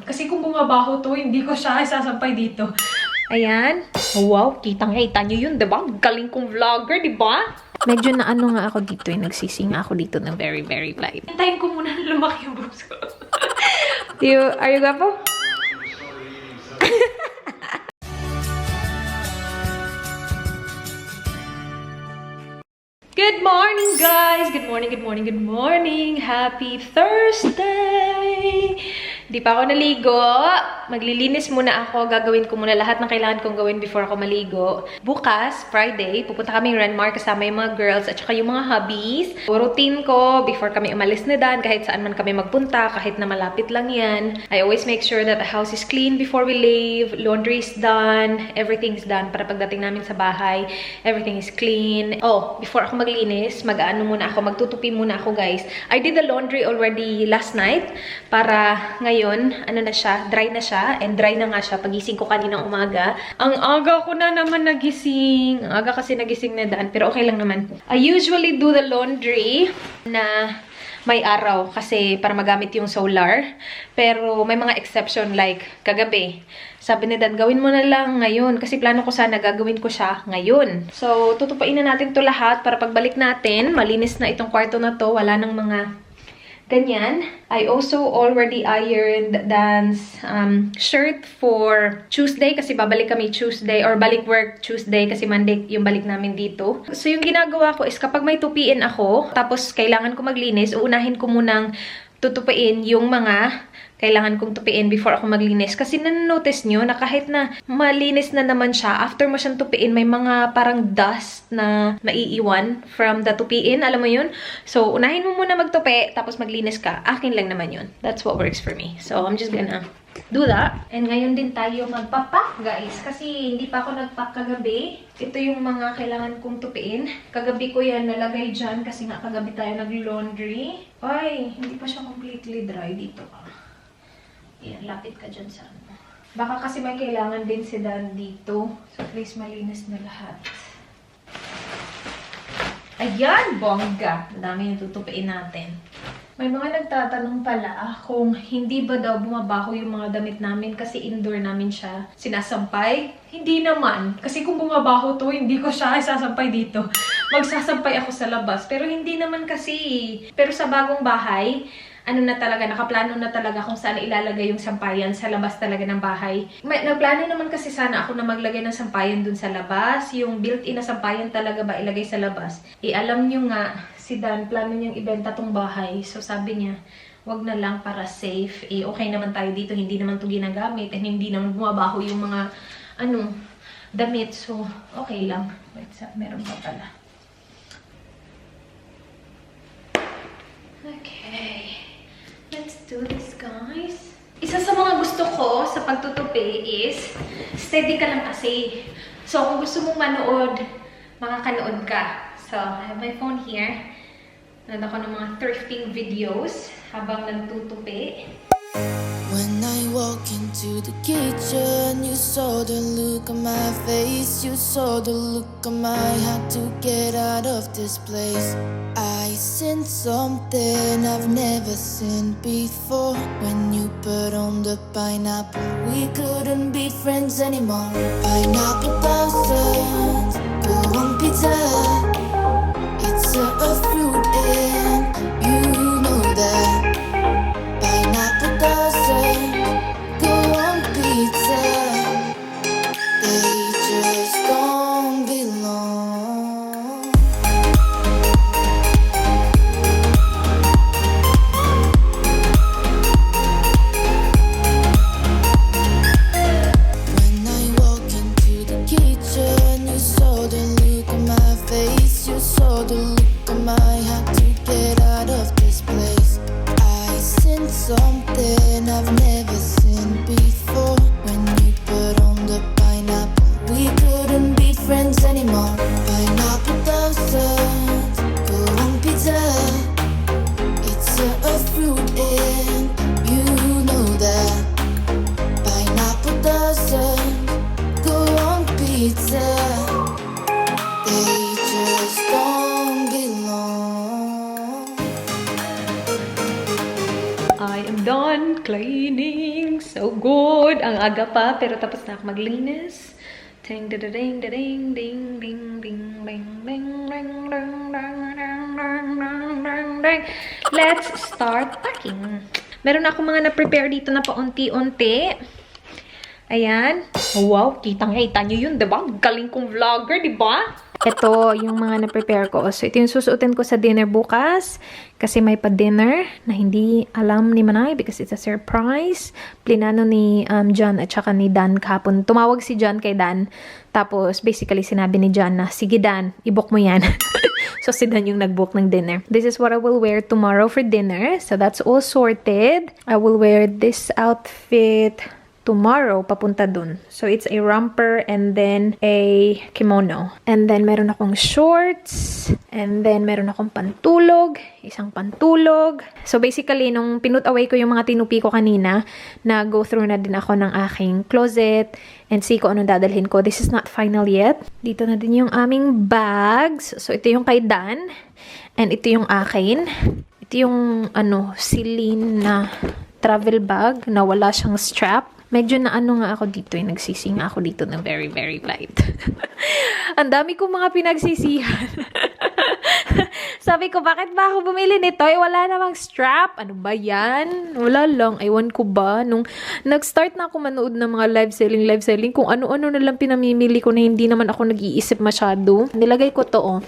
Kasi kung bumabaho to, hindi ko siya isasampay dito. Ayan. Wow, kitang-kita nyo yun, diba? Galing kong vlogger, diba? Medyo na ano nga ako dito, nagsising ako dito ng very, very light. Hintayin ko muna na lumaki yung boobs ko. Are you gwapo? Good morning, guys! Good morning, good morning, good morning! Happy Thursday! Di pa ako naligo. Maglilinis muna ako. Gagawin ko muna lahat ng kailangan kong gawin before ako maligo. Bukas, Friday, pupunta kami Renmar kasama yung mga girls at saka yung mga hubbies. Routine ko before kami umalis na dan, kahit saan man kami magpunta, kahit na malapit lang yan. I always make sure that the house is clean before we leave. Laundry is done. Everything's done para pagdating namin sa bahay, everything is clean. Oh, before ako maglinis, mag-ano muna ako, magtutupi muna ako, guys. I did the laundry already last night para ngayon, ano na siya, dry na siya, and dry na nga siya pagising ko kaninang umaga. Ang aga ko na naman nagising. Ang aga kasi nagising na daan, pero okay lang naman. I usually do the laundry na may araw kasi para magamit yung solar. Pero may mga exception like kagabi. Sabi ni Dan, gawin mo na lang ngayon kasi plano ko sana gagawin ko siya ngayon. So, tutupain na natin to lahat para pagbalik natin, malinis na itong kwarto na to, wala nang mga ganyan. I also already ironed Dan's shirt for Tuesday kasi babalik kami Tuesday or balik work Tuesday kasi Monday yung balik namin dito. So yung ginagawa ko is kapag may tupiin ako tapos kailangan ko maglinis, uunahin ko munang tutupain yung mga kailangan kong tupiin before ako maglinis. Kasi nanonotice nyo na kahit na malinis na naman siya, after mo siyang tupiin, may mga parang dust na maiiwan from the tupiin. Alam mo yun? So, unahin mo muna magtupi, tapos maglinis ka. Akin lang naman yun. That's what works for me. So, I'm just gonna do that. And ngayon din tayo magpapak, guys. Kasi hindi pa ako nagpack kagabi. Ito yung mga kailangan kong tupiin. Kagabi ko yan nalagay dyan kasi nga kagabi tayo nag-laundry. Ay, hindi pa siya completely dry dito. Yan, lapit ka dyan sa ano. Baka kasi may kailangan din si Dan dito. So, please malinis na lahat. Ayan, bongga. Madami yung tutupiin natin. May mga nagtatanong pala kung hindi ba daw bumabaho yung mga damit namin kasi indoor namin siya sinasampay. Hindi naman. Kasi kung bumabaho to, hindi ko siya isasampay dito. Magsasampay ako sa labas. Pero hindi naman kasi. Pero sa bagong bahay, ano na talaga, nakaplano na talaga kung saan ilalagay yung sampayan sa labas talaga ng bahay. Nagplano naman kasi sana ako na maglagay ng sampayan dun sa labas. Yung built-in na sampayan talaga ba ilagay sa labas. Alam nyo nga, si Dan, plano niyang ibenta tong bahay. So sabi niya, wag na lang para safe. Okay naman tayo dito, hindi naman to ginagamit. And hindi naman bumabaho yung mga, damit. So, okay lang. Wait, meron pa pala. Okay. Let's do this, guys. Isa sa mga gusto ko sa pagtutupi is steady ka lang kasi. So, kung gusto mong manood, makakanood ka. So, I have my phone here. Nanood ako ng mga thrifting videos habang nagtutupi. When I walk into the kitchen, you saw the look on my face. You saw the look on my had to get out of this place. I seen something I've never seen before. When you put on the pineapple, we couldn't be friends anymore. Pineapple thousands, go on pizza. It's a fruit and you know that. Pineapple doesn't go on pizza. They just don't belong. When I walk into the kitchen, you saw the look on my face. You saw the look on my had to get out of this place. I seen something I've never seen before. When you put on the pineapple, we couldn't be friends anymore. Pineapple doesn't go on pizza. It's a fruit and you know that. Pineapple doesn't go on pizza. They just don't belong. I am done cleaning. So, So good! Ang aga pa, pero tapos na ako maglinis. Ding ding ding ding ding ding ding ding ding ding ding. Let's start packing. Meron ako mga na-prepare dito na paunti-unti. Ayan. Wow, kitang-kita nyo yun, diba? Galing kong vlogger, diba? Ito yung mga na-prepare ko. So, ito yung susuotin ko sa dinner bukas. Kasi may pa-dinner na hindi alam ni Manay because it's a surprise. Plinano ni John at saka ni Dan kahapon. Tumawag si John kay Dan. Tapos, basically, sinabi ni John na, sige Dan, i-book mo yan. So, si Dan yung nag-book ng dinner. This is what I will wear tomorrow for dinner. So, that's all sorted. I will wear this outfit tomorrow papunta dun. So, it's a romper and then a kimono. And then, meron akong shorts. And then, meron akong pantulog. Isang pantulog. So, basically, nung pinut away ko yung mga tinupi ko kanina, na-go through na din ako ng aking closet and see ko anong dadalhin ko. This is not final yet. Dito na din yung aming bags. So, ito yung kay Dan. And ito yung akin. Ito yung, Celine na travel bag na wala siyang strap. Medyo na nga ako dito, nagsisinga ako dito ng very, very light. Ang dami kong mga pinagsisihan. Sabi ko, bakit ba ako bumili nito? Wala namang strap. Ano ba yan? Wala lang. Ewan ko ba? Nung nag-start na ako manood ng mga live selling, kung ano-ano na lang pinamimili ko na hindi naman ako nag-iisip masyado. Nilagay ko to,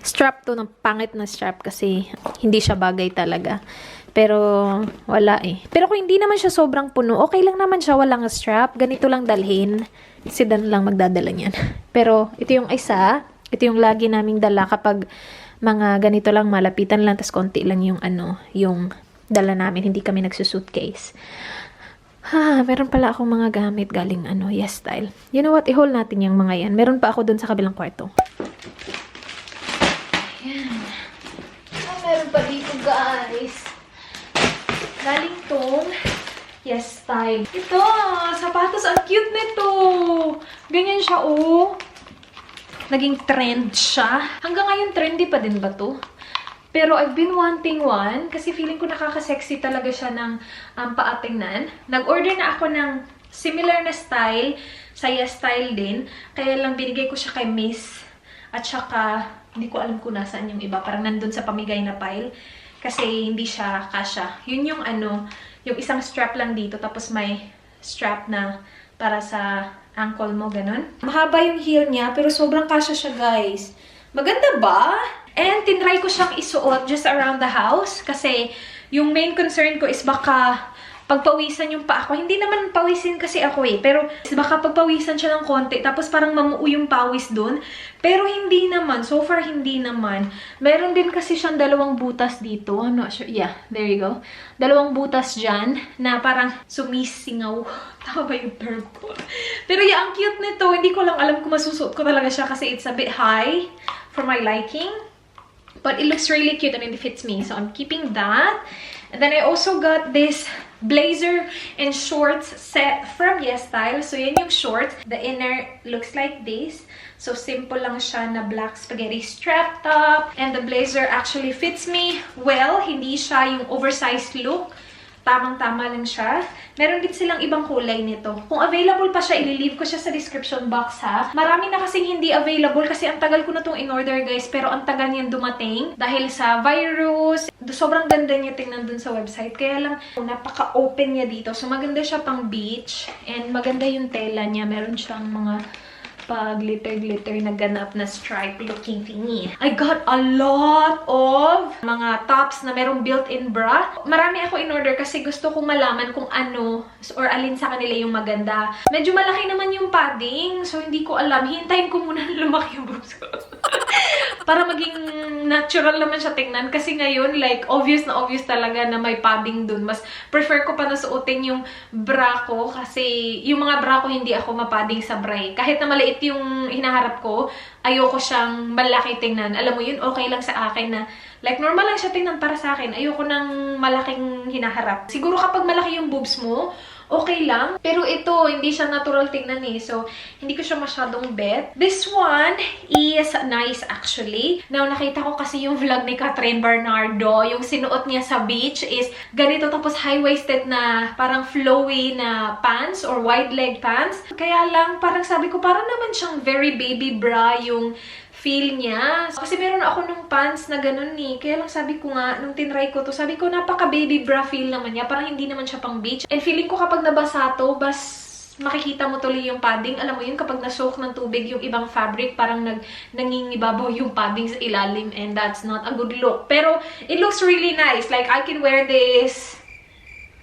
strap to, ng pangit na strap kasi hindi siya bagay talaga. Pero, wala eh. Pero kung hindi naman siya sobrang puno, okay lang naman siya, walang strap. Ganito lang dalhin. Si Dan lang magdadala niyan. Pero, ito yung isa. Ito yung lagi naming dala kapag mga ganito lang, malapitan lang, tas konti lang yung yung dala namin. Hindi kami nagsusuitcase. Meron pala akong mga gamit galing Yes Style. You know what? I-hold natin yung mga yan. Meron pa ako dun sa kabilang kwarto. Ayan. Meron pa dito, guys. Galing tong Yes Style. Ito, sapatos. Ang cute nito. Ganyan siya, Naging trend siya. Hanggang ngayon, trendy pa din ba to? Pero I've been wanting one kasi feeling ko nakaka-sexy talaga siya ng paatingnan. Nag-order na ako ng similar na style sa Yes Style din. Kaya lang binigay ko siya kay Miss. At saka, hindi ko alam kung nasaan yung iba. Parang nandun sa pamigay na pile. Kasi hindi siya kasya. Yun yung yung isang strap lang dito. Tapos may strap na para sa ankle mo, ganun. Mahaba yung heel niya, pero sobrang kasya siya, guys. Maganda ba? And tinry ko siyang isuot just around the house. Kasi yung main concern ko is baka pagpawisan yung pa ako. Hindi naman pawisin kasi ako pero baka pagpawisan siya ng konti, tapos parang mamuo yung pawis dun. Pero hindi naman. So far, hindi naman. Meron din kasi siyang dalawang butas dito. I'm not sure. Yeah, there you go. Dalawang butas dyan na parang sumisingaw. Tama ba yung term ko? Pero yeah, ang cute nito. Hindi ko lang alam kung masusuot ko talaga siya kasi it's a bit high for my liking. But it looks really cute and it fits me. So I'm keeping that. And then I also got this blazer and shorts set from Yes Style. So yan yung shorts. The inner looks like this. So simple lang siya na black spaghetti strap top. And the blazer actually fits me well. Hindi siya yung oversized look. Tamang-tama lang siya. Meron din silang ibang kulay nito. Kung available pa siya, ililive ko siya sa description box, ha. Marami na kasing hindi available kasi ang tagal ko na itong in-order, guys. Pero ang tagal niyan dumating dahil sa virus. Sobrang ganda niya tingnan dun sa website. Kaya lang, napaka-open niya dito. So, maganda siya pang beach. And maganda yung tela niya. Meron siyang mga glitter-glitter na ganap na stripe looking thingy. I got a lot of mga tops na merong built-in bra. Marami ako in-order kasi gusto kong malaman kung ano or alin sa kanila yung maganda. Medyo malaki naman yung padding, so hindi ko alam. Hintayin ko muna na lumaki yung boobs ko. Para maging natural naman siya tingnan. Kasi ngayon, like, obvious na obvious talaga na may padding dun. Mas prefer ko pa na suotin yung bra ko kasi yung mga bra ko hindi ako mapadding sa bra. Kahit na maliit yung hinaharap ko, ayoko siyang malaki tingnan. Alam mo yun, okay lang sa akin na like, normal lang siya tingnan para sa akin. Ayoko ng malaking hinaharap. Siguro kapag malaki yung boobs mo, okay lang. Pero ito, hindi siya natural tingnan eh. So, hindi ko siya masyadong bet. This one is nice actually. Now, nakita ko kasi yung vlog ni Catherine Bernardo. Yung sinuot niya sa beach is ganito tapos high-waisted na parang flowy na pants or wide leg pants. Kaya lang, parang sabi ko, parang naman siyang very baby bra yung feel niya. Kasi meron ako nung pants na ganun eh. Kaya lang sabi ko nga, nung tinry ko to, sabi ko napaka baby bra feel naman niya. Parang hindi naman siya pang beach. And feeling ko kapag nabasa to, makikita mo tuloy yung padding. Alam mo yun, kapag nasoak ng tubig yung ibang fabric, parang nangingibabaw yung padding sa ilalim and that's not a good look. Pero it looks really nice. Like, I can wear this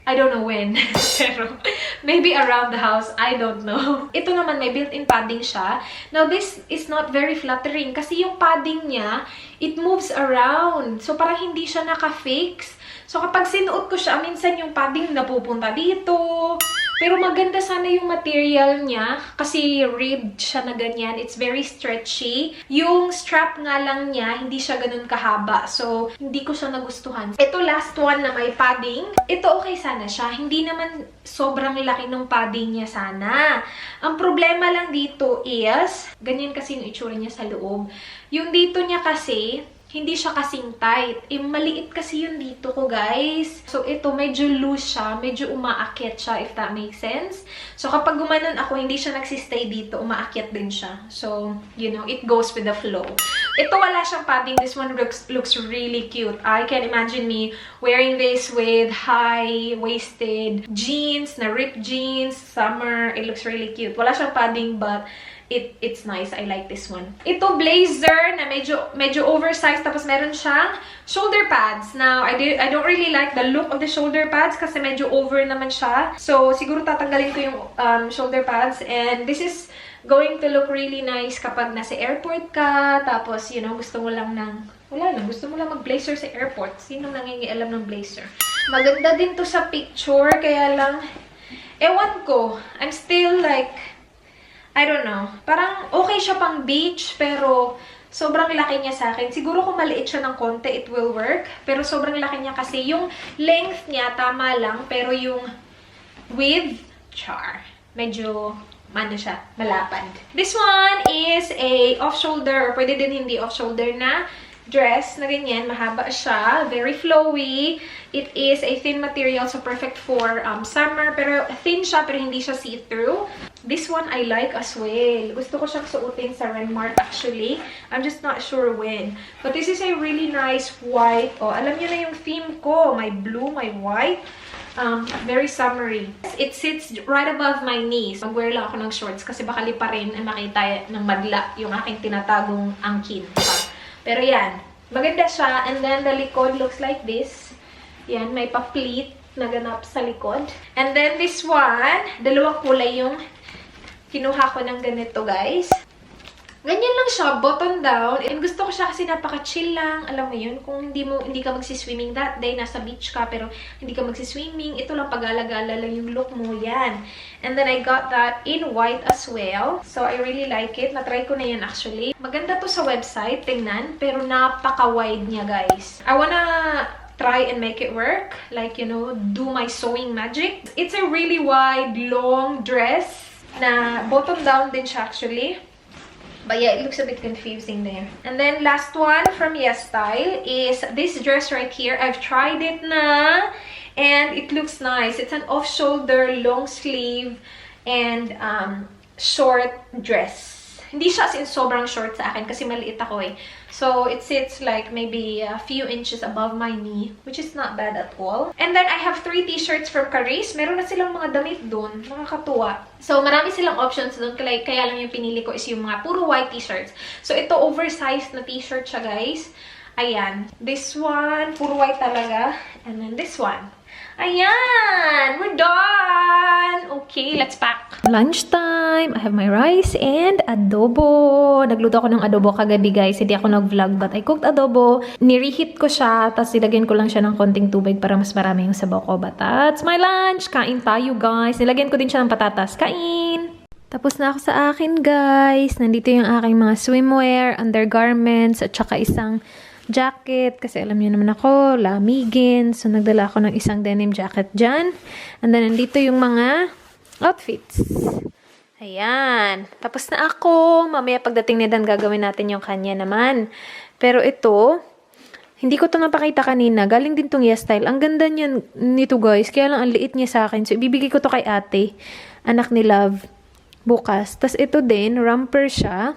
I don't know when. Pero, maybe around the house. I don't know. Ito naman, may built-in padding siya. Now, this is not very flattering. Kasi yung padding niya, it moves around. So, parang hindi siya naka-fix. So, kapag sinuot ko siya, minsan yung padding napupunta dito. Pero maganda sana yung material niya. Kasi ribbed siya na ganyan. It's very stretchy. Yung strap nga lang niya, hindi siya ganun kahaba. So, hindi ko siya nagustuhan. Ito last one na may padding. Ito okay sana siya. Hindi naman sobrang laki ng padding niya sana. Ang problema lang dito is, ganyan kasi yung itsura niya sa loob. Yung dito niya kasi, hindi siya kasing tight. Maliit kasi yun dito ko, guys. So, ito, medyo loose siya. Medyo umaakyat siya, if that makes sense. So, kapag gumanon ako, hindi siya nagsistay dito. Umaakyat din siya. So, you know, it goes with the flow. Ito, wala siyang padding. This one looks really cute. I can imagine me wearing this with high-waisted jeans, na ripped jeans, summer. It looks really cute. Wala siyang padding, but it's nice. I like this one. Ito blazer na medyo oversized tapos meron siyang shoulder pads. Now, I don't really like the look of the shoulder pads kasi medyo over naman siya. So, siguro tatanggalin ko yung shoulder pads and this is going to look really nice kapag nasa airport ka tapos, you know, gusto mo lang gusto mo lang mag-blazer sa airport. Sinong nangingialam ng blazer? Maganda din to sa picture kaya lang ewan ko. I'm still like I don't know. Parang okay siya pang beach, pero sobrang laki niya sa akin. Siguro kung maliit siya ng konti, it will work. Pero sobrang laki niya kasi yung length niya, tama lang. Pero yung width, medyo, siya, malapad. This one is a off-shoulder, or pwede din hindi off-shoulder na dress na ganyan. Mahaba siya. Very flowy. It is a thin material, so perfect for summer. Pero thin siya, pero hindi siya see-through. This one I like as well. Gusto ko siyang suotin sa Renmark actually. I'm just not sure when. But this is a really nice white. Oh, alam niyo na yung theme ko. My blue, my white. Very summery. It sits right above my knees. Mag-wear lang ako ng shorts kasi baka liparin ay makita ng madla yung aking tinatagong angkin. Pero yan. Maganda siya. And then the likod looks like this. Yan. May pa-pleat na ganap sa likod. And then this one, dalawang kulay yung kinuha ko ng ganito, guys. Ganyan lang siya, button down. And gusto ko siya kasi napaka-chill lang. Alam mo yun, kung hindi ka magsiswimming that day, nasa beach ka, pero hindi ka magsiswimming, ito lang pag-alagala lang yung look mo, yan. And then I got that in white as well. So I really like it. Na-try ko na yan actually. Maganda to sa website, tingnan, pero napaka-wide niya, guys. I wanna try and make it work. Like, you know, do my sewing magic. It's a really wide, long dress na bottom down din siya actually. But yeah, it looks a bit confusing there. And then last one from YesStyle is this dress right here. I've tried it na and it looks nice. It's an off-shoulder, long sleeve, and short dress. Hindi siya as in sobrang short sa akin kasi maliit ako eh. So, it sits like maybe a few inches above my knee, which is not bad at all. And then, I have 3 t-shirts from Caris. Meron na silang mga damit doon. Nakakatuwa. So, marami silang options doon. Kaya lang yung pinili ko is yung mga puro white t-shirts. So, ito oversized na t-shirt siya, guys. Ayan. This one, puro white talaga. And then this one. Ayan! We're done! Okay, let's pack. Lunchtime. I have my rice and adobo. Nagluto ako ng adobo kagabi, guys. Hindi ako nag-vlog, but I cooked adobo. Nireheat ko siya, tapos nilagyan ko lang siya ng konting tubig para mas marami yung sabaw ko. But that's my lunch. Kain tayo, guys. Nilagyan ko din siya ng patatas. Kain! Tapos na ako sa akin, guys. Nandito yung aking mga swimwear, undergarments, at saka isang jacket. Kasi alam niyo naman ako, lamigin. So, nagdala ako ng isang denim jacket dyan. And then, nandito yung mga outfits. Ayan. Tapos na ako. Mamaya pagdating ni Dan, gagawin natin yung kanya naman. Pero ito, hindi ko to napakita kanina. Galing din tong YesStyle. Ang ganda niyan nito guys. Kaya lang ang liit niya sa akin. So, ibibigay ko to kay ate. Anak ni Love. Bukas. Tapos ito din, romper siya.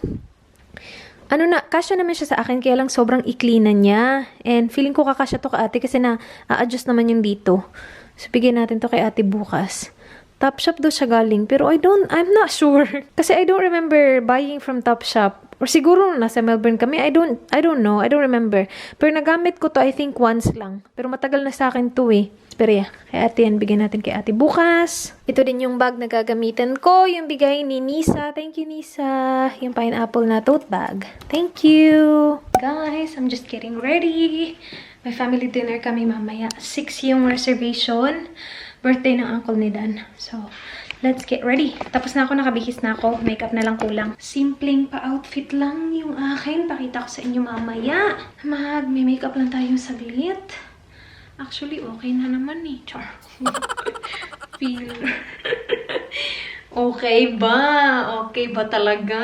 Ano na, kasya naman siya sa akin, kaya lang sobrang ikli na niya. And feeling ko kakasya to kay ate kasi na-adjust naman yung dito. So, bigyan natin to kay ate bukas. Topshop daw siya galing, pero I'm not sure. Kasi I don't remember buying from Topshop. Or siguro nasa Melbourne kami, I don't know, I don't remember. Pero nagamit ko to, I think once lang. Pero matagal na sa akin to eh. Pero yeah, kay ate yan, bigyan natin kay ate bukas. Ito din yung bag na gagamitin ko, yung bigay ni Nisa. Thank you, Nisa. Yung pineapple na tote bag. Thank you. Guys, I'm just getting ready. May family dinner kami mamaya. 6 yung reservation. Birthday ng uncle ni Dan. So, let's get ready. Tapos na ako, nakabihis na ako. Makeup na lang kulang. Simpleng pa-outfit lang yung akin. Pakita ko sa inyo mamaya. May makeup lang tayong sabit. Actually, okay na naman eh. Char. Feel. Okay ba? Okay ba talaga?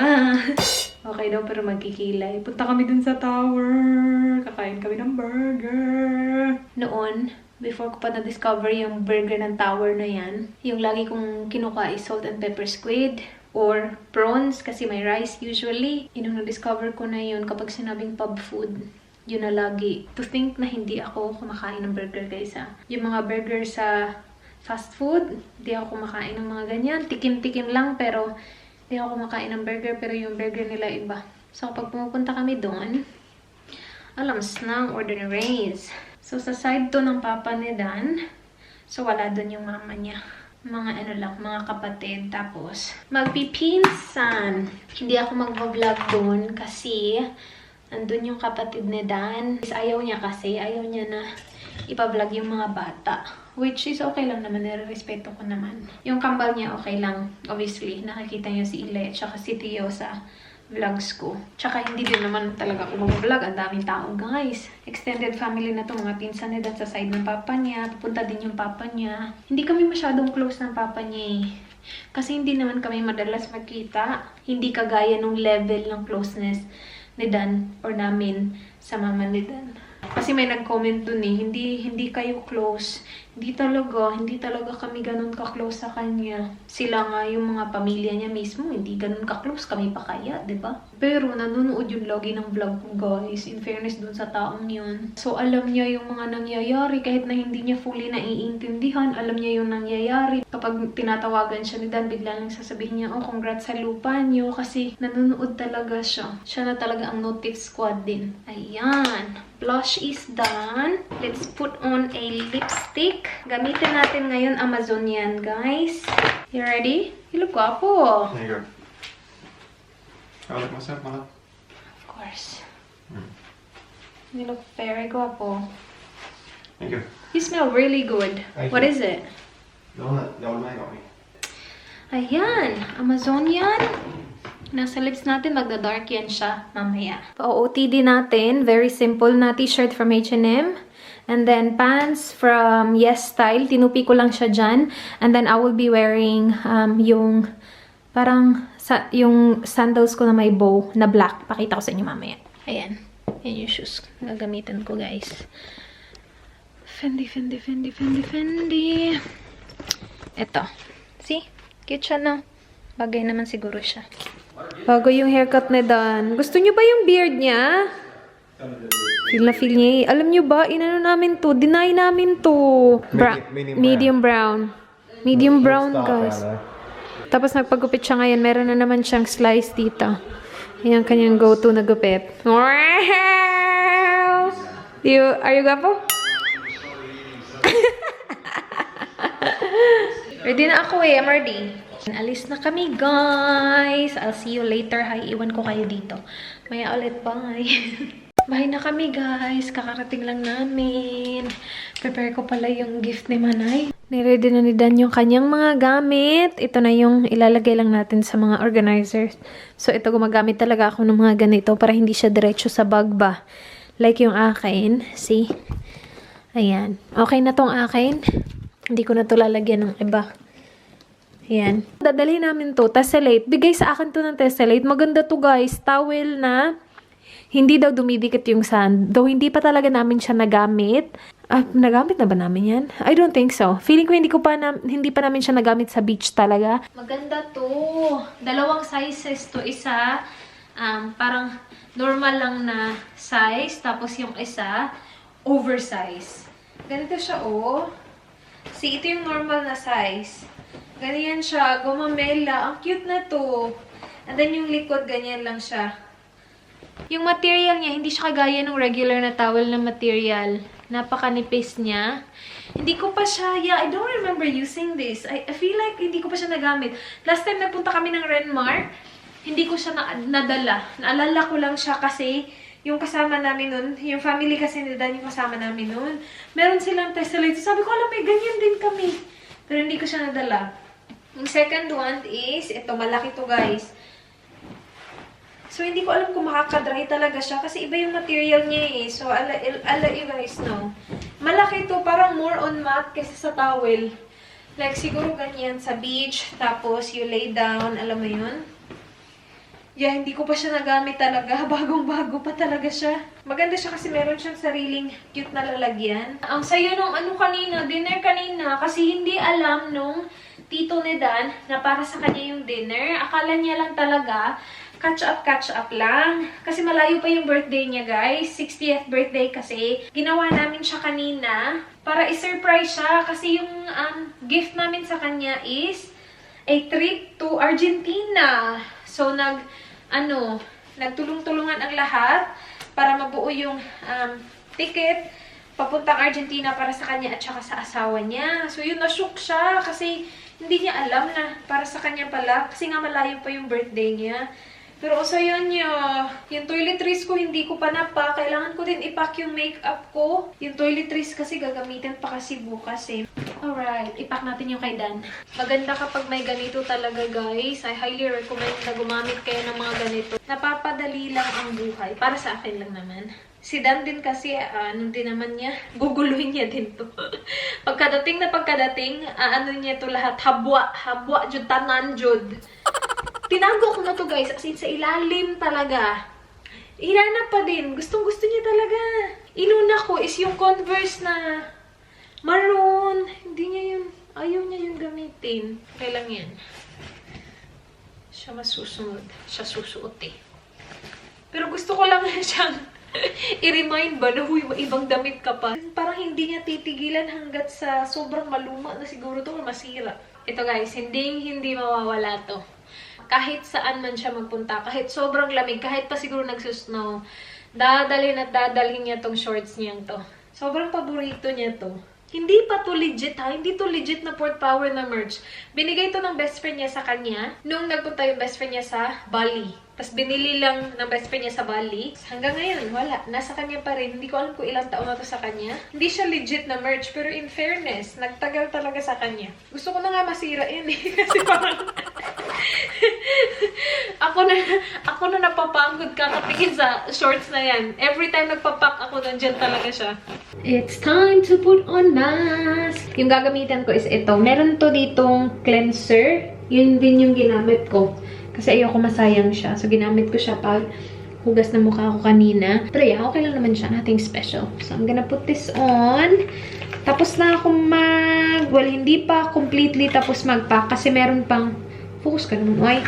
Okay daw, pero magkikilay. Punta kami dun sa tower. Kakain kami ng burger. Noon, before ko pa na-discover yung burger ng tower na yan, yung lagi kong kinuha is salt and pepper squid or prawns kasi may rice usually. Yung na-discover ko na yun kapag sinabing pub food. Yun na lagi. To think na hindi ako kumakain ng burger guys ha. Yung mga burger sa fast food, hindi ako kumakain ng mga ganyan. Tikim-tikim lang pero hindi ako kumakain ng burger pero yung burger nila iba. So kapag pumupunta kami doon, alams na ang order ni Reyes. So, sa side to ng papa ni Dan. So, wala dun yung mama niya. Mga ano lang, mga kapatid. Tapos, magpipinsan. Hindi ako mag-vlog dun kasi andun yung kapatid ni Dan. Ayaw niya kasi. Ayaw niya na ipa-vlog yung mga bata. Which is okay lang naman. Nire-respeto ko naman. Yung kambal niya okay lang. Obviously, nakikita niya si Ile at saka si Tio sa vlogs ko. Tsaka hindi din naman talaga ako mag-vlog. Ang daming tao, guys. Extended family na to. Mga pinsan ni Dan sa side ng papa niya. Pupunta din yung papa niya. Hindi kami masyadong close ng papa niya eh. Kasi hindi naman kami madalas magkita. Hindi kagaya nung level ng closeness ni Dan or namin sa mama ni Dan. Kasi may nag-comment dun eh, hindi kayo close. Hindi talaga kami ganun ka-close sa kanya. Sila nga yung mga pamilya niya mismo, hindi ganun ka-close. Kami pa kaya, 'di ba? Pero nanonood yung lagi ng vlog ko, guys. In fairness dun sa taong yun. So, alam niya yung mga nangyayari. Kahit na hindi niya fully naiintindihan, alam niya yung nangyayari. Kapag tinatawagan siya ni Dan, bigla lang sasabihin niya, oh, congrats sa lupa niyo. Kasi nanonood talaga siya. Siya na talaga ang notif squad din. Ayan. Blush is done. Let's put on a lipstick. Gamitin natin ngayon Amazonian, guys. You ready? You look guapo. There you go. I look myself, my love. Of course. You look very guapo. Thank you. You smell really good. Thank What you. is it? The old man got me. Ayan. Amazonian. Nasa lips natin, magda-dark yan siya mamaya. Pa-OOTD natin, very simple na t-shirt from H&M. And then pants from YesStyle. Tinupi ko lang siya dyan. And then I will be wearing yung parang yung sandals ko na may bow na black. Pakita ko sa inyo mamaya. Ayan. Yan yung shoes na gagamitin ko, guys. Fendi. Ito. See? Cute siya, no? Bagay naman siguro siya. Bago yung haircut ni Dan. Gusto niyo ba yung beard niya? Feel na feel niya eh. Alam niyo ba, inano namin to, deny namin to. Medium brown. Medium brown, guys. Tapos nagpagupit siya ngayon. Meron na naman siyang slice dito. Yan kanyang go-to na gupit. Wow! Are you gapo? Ready na ako eh. I'm ready. Alis na kami, guys. I'll see you later. Hi, iwan ko kayo dito. Maya ulit, bye. Bye na kami, guys. Kakarating lang namin. Prepare ko pala yung gift ni Manay. Niready na ni Dan yung kanyang mga gamit. Ito na yung ilalagay lang natin sa mga organizers. So, ito gumagamit talaga ako ng mga ganito para hindi siya diretso sa bag ba. Like yung akin. See? Ayan. Okay na tong akin. Hindi ko na to lalagyan ng iba. Ayan. Dadalhin namin to. Tessellate. Bigay sa akin to ng Tessellate. Maganda to guys. Towel na hindi daw dumidikit yung sand. Though hindi pa talaga namin siya nagamit. Nagamit na ba namin yan? I don't think so. Feeling ko hindi pa namin siya nagamit sa beach talaga. Maganda to. Dalawang sizes to. Isa, parang normal lang na size. Tapos yung isa, oversize. Ganito siya, oh. See, ito yung normal na size. Ganyan siya. Gumamela. Ang cute na to. And then yung likod, ganyan lang siya. Yung material niya, hindi siya kagaya ng regular na towel na material. Napakanipis niya. Hindi ko pa siya, I don't remember using this. I feel like hindi ko pa siya nagamit. Last time nagpunta kami ng Renmark, hindi ko siya nadala. Naalala ko lang siya kasi yung kasama namin nun, yung family kasi ni Dan yung kasama namin nun, meron silang Tessellate. Sabi ko, alam, may ganyan din kami. Pero hindi ko siya nadala. Yung second one is, ito, malaki to guys. So, hindi ko alam kung makakadry talaga siya kasi iba yung material niya eh. So, I'll let you guys know. Malaki to, parang more on matte kaysa sa towel. Like, siguro ganyan sa beach, tapos you lay down, alam mo yun? Yeah, hindi ko pa siya nagamit talaga. Bagong-bago pa talaga siya. Maganda siya kasi meron siyang sariling cute na lalagyan. Ang sayo nung dinner kanina, kasi hindi alam nung tito ni Dan na para sa kanya yung dinner. Akala niya lang talaga, catch up lang. Kasi malayo pa yung birthday niya, guys. 60th birthday kasi. Ginawa namin siya kanina para i-surprise siya. Kasi yung gift namin sa kanya is a trip to Argentina. So, nagtulong-tulungan ang lahat para mabuo yung ticket papuntang Argentina para sa kanya at saka sa asawa niya. So, yun, na-shook siya kasi hindi niya alam na para sa kanya pala. Kasi nga malayo pa yung birthday niya. Pero also yun yung toiletries ko, hindi ko pa na-pack. Kailangan ko din i-pack yung makeup ko. Yung toiletries kasi gagamitin pa kasi bukas eh. Alright, i-pack natin yung kay Dan. Maganda kapag may ganito talaga guys. I highly recommend na gumamit kayo ng mga ganito. Napapadali lang ang buhay. Para sa akin lang naman. Si Dan din kasi, din naman niya, guguluhin niya din to. pagkadating, ano niya to lahat, habwa, jud, tanan, jud. Tinago ko na to guys, as in sa ilalim talaga. Hinanap pa din, gustong-gusto niya talaga. Inuna ko is yung Converse na maroon. Hindi niya yun, ayaw niya yung gamitin. Okay lang yan. Siya masusunod, siya susuot eh. Pero gusto ko lang siyang i-remind ba na huy, ibang damit ka pa. Parang hindi niya titigilan hanggat sa sobrang maluma na siguro to or masira. Ito guys, hindi mawawala to. Kahit saan man siya magpunta, kahit sobrang lamig, kahit pa siguro nagsusnow, dadalhin niya tong shorts niyang to. Sobrang paborito niya to. Hindi pa to legit ha, hindi to legit na Port Power na merch. Binigay to ng best friend niya sa kanya nung nagpunta yung best friend niya sa Bali. Tapos binili lang ng best friend niya sa Bali. Hanggang ngayon, wala. Nasa kanya pa rin. Hindi ko alam kung ilang taon na to sa kanya. Hindi siya legit na merch. Pero in fairness, nagtagal talaga sa kanya. Gusto ko na nga masira yun eh. Kasi parang ako na napapangod kakatingin sa shorts na yan. Every time nagpapak ako, nandyan talaga siya. It's time to put on mask. Yung gagamitan ko is ito. Meron to ditong cleanser. Yun din yung ginamit ko. Kasi ayoko masayang siya. So, ginamit ko siya pag hugas na mukha ko kanina. Pero yeah, okay lang naman siya. Nothing special. So, I'm gonna put this on. Tapos na ako well, hindi pa completely tapos mag-pack. Kasi meron pang, focus ka naman, why?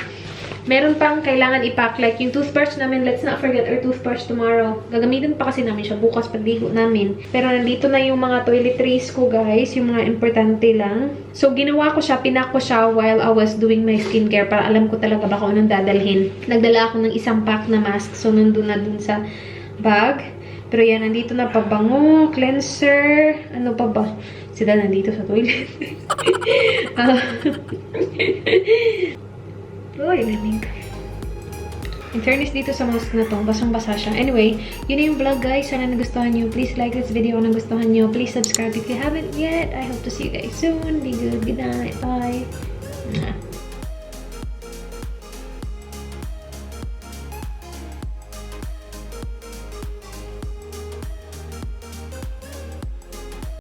Meron pang kailangan i-pack. Like, yung toothbrush namin, let's not forget our toothbrush tomorrow. Gagamitin pa kasi namin siya bukas pagligo namin. Pero nandito na yung mga toiletries ko, guys. Yung mga importante lang. So, ginawa ko siya, pinak ko siya while I was doing my skincare para alam ko talaga ba kung anong dadalhin. Nagdala ako ng isang pack na mask. So, nandun na dun sa bag. Pero yan, nandito na pabango, cleanser, ano pa ba? Sila nandito sa toilet. Uy, lamig. In fairness dito sa mask na to, basang-basa siya. Anyway, yun na yung vlog guys. Sana nagustuhan nyo. Please like this video kung nagustuhan nyo. Please subscribe if you haven't yet. I hope to see you guys soon. Be good. Good night. Bye.